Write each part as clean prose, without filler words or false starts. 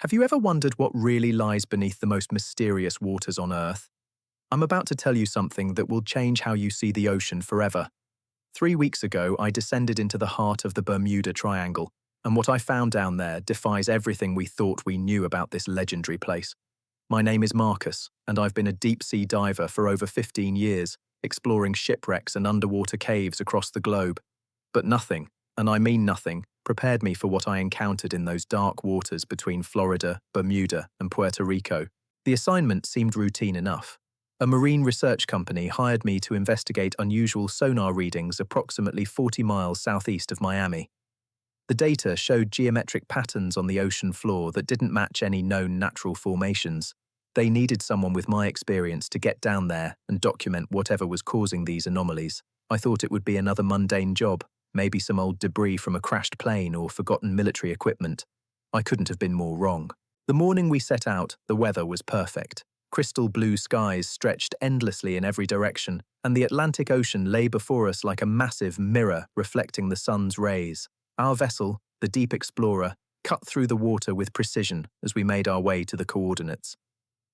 Have you ever wondered what really lies beneath the most mysterious waters on Earth? I'm about to tell you something that will change how you see the ocean forever. 3 weeks ago, I descended into the heart of the Bermuda Triangle, and what I found down there defies everything we thought we knew about this legendary place. My name is Marcus, and I've been a deep-sea diver for over 15 years, exploring shipwrecks and underwater caves across the globe. But nothing, and I mean nothing, prepared me for what I encountered in those dark waters between Florida, Bermuda, and Puerto Rico. The assignment seemed routine enough. A marine research company hired me to investigate unusual sonar readings approximately 40 miles southeast of Miami. The data showed geometric patterns on the ocean floor that didn't match any known natural formations. They needed someone with my experience to get down there and document whatever was causing these anomalies. I thought it would be another mundane job, maybe some old debris from a crashed plane or forgotten military equipment. I couldn't have been more wrong. The morning we set out, the weather was perfect. Crystal blue skies stretched endlessly in every direction, and the Atlantic Ocean lay before us like a massive mirror reflecting the sun's rays. Our vessel, the Deep Explorer, cut through the water with precision as we made our way to the coordinates.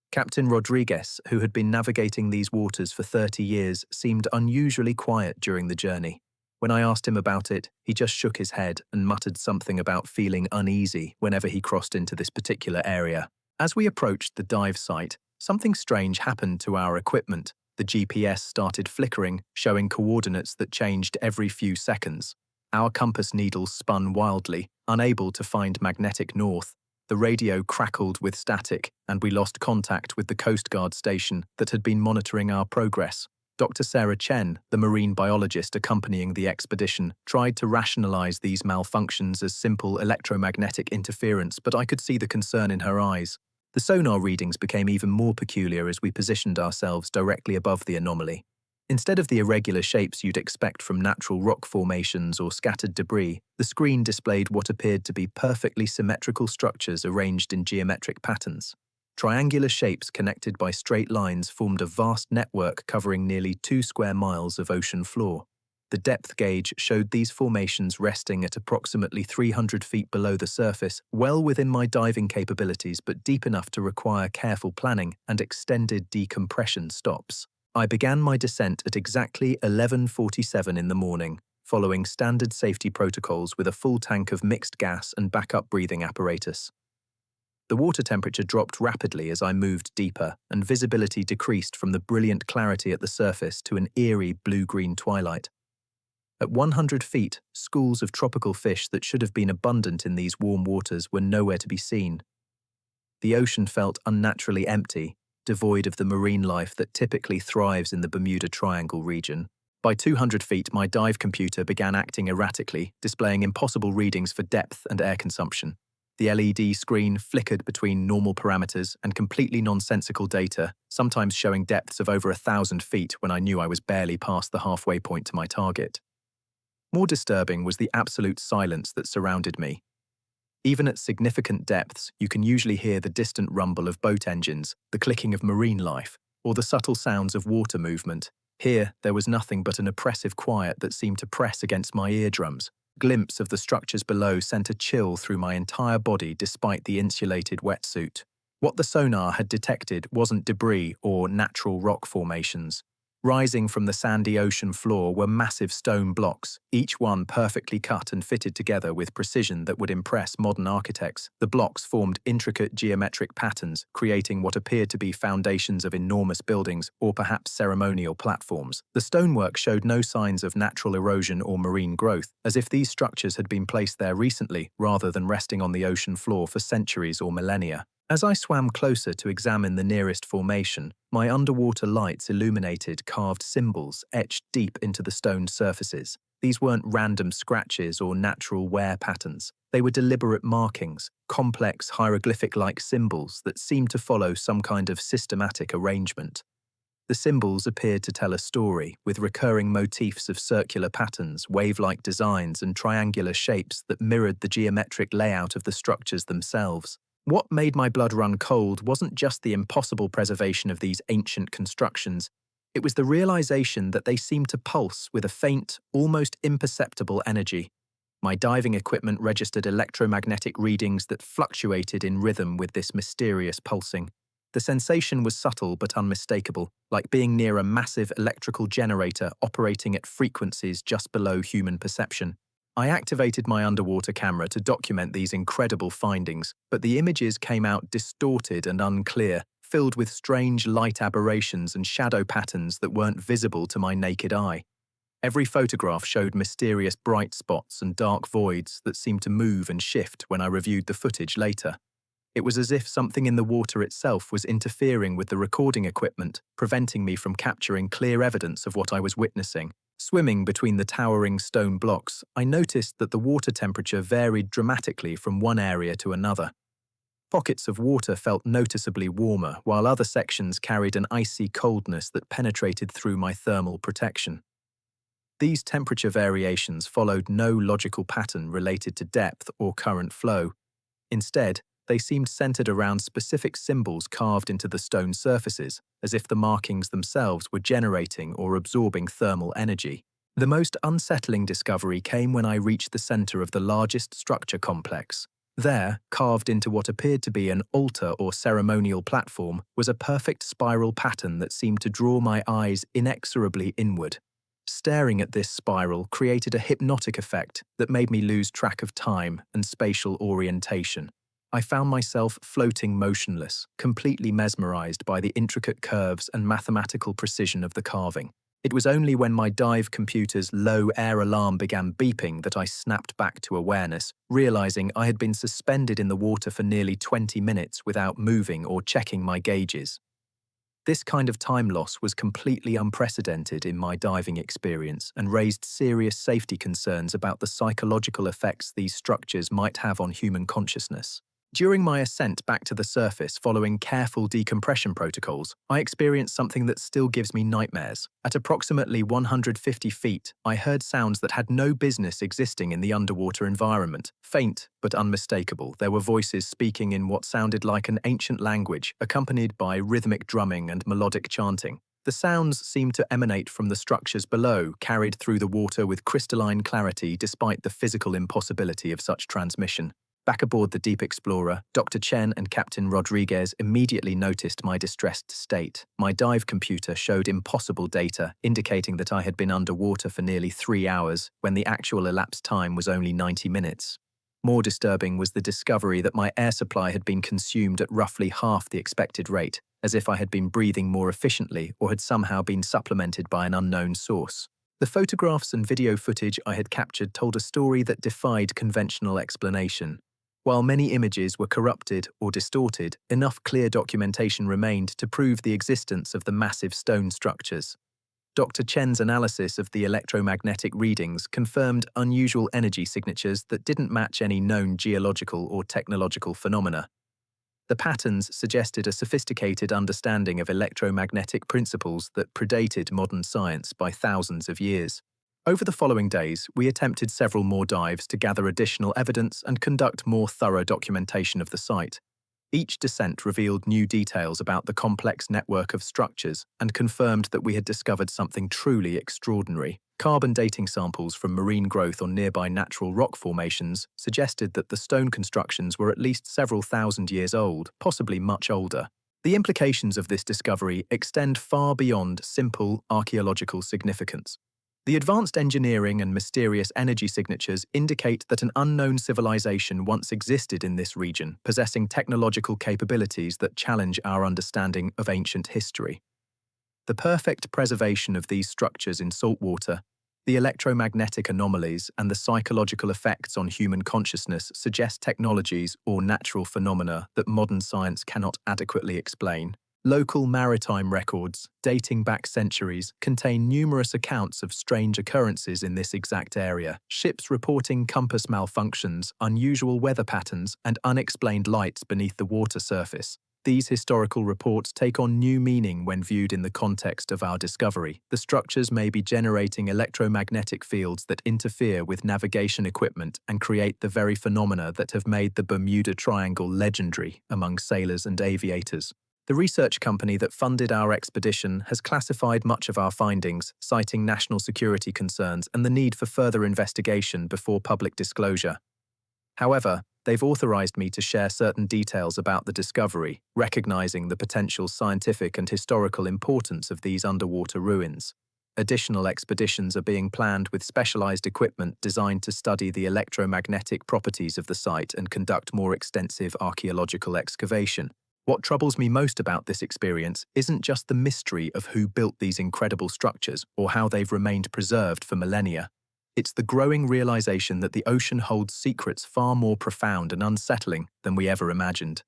Captain Rodriguez, who had been navigating these waters for 30 years, seemed unusually quiet during the journey. When I asked him about it, he just shook his head and muttered something about feeling uneasy whenever he crossed into this particular area. As we approached the dive site, something strange happened to our equipment. The GPS started flickering, showing coordinates that changed every few seconds. Our compass needles spun wildly, unable to find magnetic north. The radio crackled with static, and we lost contact with the Coast Guard station that had been monitoring our progress. Dr. Sarah Chen, the marine biologist accompanying the expedition, tried to rationalize these malfunctions as simple electromagnetic interference, but I could see the concern in her eyes. The sonar readings became even more peculiar as we positioned ourselves directly above the anomaly. Instead of the irregular shapes you'd expect from natural rock formations or scattered debris, the screen displayed what appeared to be perfectly symmetrical structures arranged in geometric patterns. Triangular shapes connected by straight lines formed a vast network covering nearly 2 square miles of ocean floor. The depth gauge showed these formations resting at approximately 300 feet below the surface, well within my diving capabilities but deep enough to require careful planning and extended decompression stops. I began my descent at exactly 11:47 in the morning, following standard safety protocols with a full tank of mixed gas and backup breathing apparatus. The water temperature dropped rapidly as I moved deeper, and visibility decreased from the brilliant clarity at the surface to an eerie blue-green twilight. At 100 feet, schools of tropical fish that should have been abundant in these warm waters were nowhere to be seen. The ocean felt unnaturally empty, devoid of the marine life that typically thrives in the Bermuda Triangle region. By 200 feet, my dive computer began acting erratically, displaying impossible readings for depth and air consumption. The LED screen flickered between normal parameters and completely nonsensical data, sometimes showing depths of over 1,000 feet when I knew I was barely past the halfway point to my target. More disturbing was the absolute silence that surrounded me. Even at significant depths, you can usually hear the distant rumble of boat engines, the clicking of marine life, or the subtle sounds of water movement. Here, there was nothing but an oppressive quiet that seemed to press against my eardrums. A glimpse of the structures below sent a chill through my entire body despite the insulated wetsuit. What the sonar had detected wasn't debris or natural rock formations. Rising from the sandy ocean floor were massive stone blocks, each one perfectly cut and fitted together with precision that would impress modern architects. The blocks formed intricate geometric patterns, creating what appeared to be foundations of enormous buildings or perhaps ceremonial platforms. The stonework showed no signs of natural erosion or marine growth, as if these structures had been placed there recently rather than resting on the ocean floor for centuries or millennia. As I swam closer to examine the nearest formation, my underwater lights illuminated carved symbols etched deep into the stone surfaces. These weren't random scratches or natural wear patterns. They were deliberate markings, complex hieroglyphic-like symbols that seemed to follow some kind of systematic arrangement. The symbols appeared to tell a story, with recurring motifs of circular patterns, wave-like designs, and triangular shapes that mirrored the geometric layout of the structures themselves. What made my blood run cold wasn't just the impossible preservation of these ancient constructions, it was the realization that they seemed to pulse with a faint, almost imperceptible energy. My diving equipment registered electromagnetic readings that fluctuated in rhythm with this mysterious pulsing. The sensation was subtle but unmistakable, like being near a massive electrical generator operating at frequencies just below human perception. I activated my underwater camera to document these incredible findings, but the images came out distorted and unclear, filled with strange light aberrations and shadow patterns that weren't visible to my naked eye. Every photograph showed mysterious bright spots and dark voids that seemed to move and shift when I reviewed the footage later. It was as if something in the water itself was interfering with the recording equipment, preventing me from capturing clear evidence of what I was witnessing. Swimming between the towering stone blocks, I noticed that the water temperature varied dramatically from one area to another. Pockets of water felt noticeably warmer, while other sections carried an icy coldness that penetrated through my thermal protection. These temperature variations followed no logical pattern related to depth or current flow. Instead, they seemed centered around specific symbols carved into the stone surfaces, as if the markings themselves were generating or absorbing thermal energy. The most unsettling discovery came when I reached the center of the largest structure complex. There, carved into what appeared to be an altar or ceremonial platform, was a perfect spiral pattern that seemed to draw my eyes inexorably inward. Staring at this spiral created a hypnotic effect that made me lose track of time and spatial orientation. I found myself floating motionless, completely mesmerized by the intricate curves and mathematical precision of the carving. It was only when my dive computer's low air alarm began beeping that I snapped back to awareness, realizing I had been suspended in the water for nearly 20 minutes without moving or checking my gauges. This kind of time loss was completely unprecedented in my diving experience and raised serious safety concerns about the psychological effects these structures might have on human consciousness. During my ascent back to the surface following careful decompression protocols, I experienced something that still gives me nightmares. At approximately 150 feet, I heard sounds that had no business existing in the underwater environment. Faint but unmistakable, there were voices speaking in what sounded like an ancient language, accompanied by rhythmic drumming and melodic chanting. The sounds seemed to emanate from the structures below, carried through the water with crystalline clarity despite the physical impossibility of such transmission. Back aboard the Deep Explorer, Dr. Chen and Captain Rodriguez immediately noticed my distressed state. My dive computer showed impossible data, indicating that I had been underwater for nearly 3 hours, when the actual elapsed time was only 90 minutes. More disturbing was the discovery that my air supply had been consumed at roughly half the expected rate, as if I had been breathing more efficiently or had somehow been supplemented by an unknown source. The photographs and video footage I had captured told a story that defied conventional explanation. While many images were corrupted or distorted, enough clear documentation remained to prove the existence of the massive stone structures. Dr. Chen's analysis of the electromagnetic readings confirmed unusual energy signatures that didn't match any known geological or technological phenomena. The patterns suggested a sophisticated understanding of electromagnetic principles that predated modern science by thousands of years. Over the following days, we attempted several more dives to gather additional evidence and conduct more thorough documentation of the site. Each descent revealed new details about the complex network of structures and confirmed that we had discovered something truly extraordinary. Carbon dating samples from marine growth on nearby natural rock formations suggested that the stone constructions were at least several thousand years old, possibly much older. The implications of this discovery extend far beyond simple archaeological significance. The advanced engineering and mysterious energy signatures indicate that an unknown civilization once existed in this region, possessing technological capabilities that challenge our understanding of ancient history. The perfect preservation of these structures in salt water, the electromagnetic anomalies, and the psychological effects on human consciousness suggest technologies or natural phenomena that modern science cannot adequately explain. Local maritime records, dating back centuries, contain numerous accounts of strange occurrences in this exact area. Ships reporting compass malfunctions, unusual weather patterns, and unexplained lights beneath the water surface. These historical reports take on new meaning when viewed in the context of our discovery. The structures may be generating electromagnetic fields that interfere with navigation equipment and create the very phenomena that have made the Bermuda Triangle legendary among sailors and aviators. The research company that funded our expedition has classified much of our findings, citing national security concerns and the need for further investigation before public disclosure. However, they've authorized me to share certain details about the discovery, recognizing the potential scientific and historical importance of these underwater ruins. Additional expeditions are being planned with specialized equipment designed to study the electromagnetic properties of the site and conduct more extensive archaeological excavation. What troubles me most about this experience isn't just the mystery of who built these incredible structures or how they've remained preserved for millennia. It's the growing realization that the ocean holds secrets far more profound and unsettling than we ever imagined.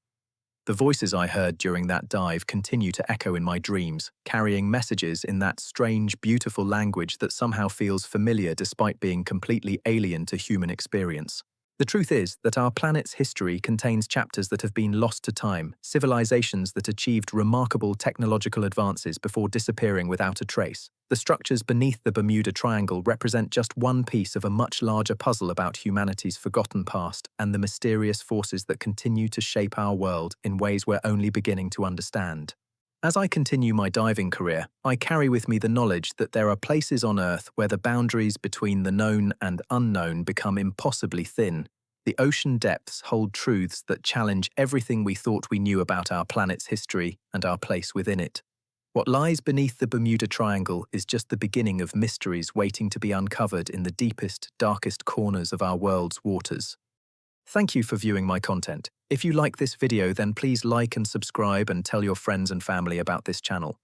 The voices I heard during that dive continue to echo in my dreams, carrying messages in that strange, beautiful language that somehow feels familiar despite being completely alien to human experience. The truth is that our planet's history contains chapters that have been lost to time, civilizations that achieved remarkable technological advances before disappearing without a trace. The structures beneath the Bermuda Triangle represent just one piece of a much larger puzzle about humanity's forgotten past and the mysterious forces that continue to shape our world in ways we're only beginning to understand. As I continue my diving career, I carry with me the knowledge that there are places on Earth where the boundaries between the known and unknown become impossibly thin. The ocean depths hold truths that challenge everything we thought we knew about our planet's history and our place within it. What lies beneath the Bermuda Triangle is just the beginning of mysteries waiting to be uncovered in the deepest, darkest corners of our world's waters. Thank you for viewing my content. If you like this video, then please like and subscribe and tell your friends and family about this channel.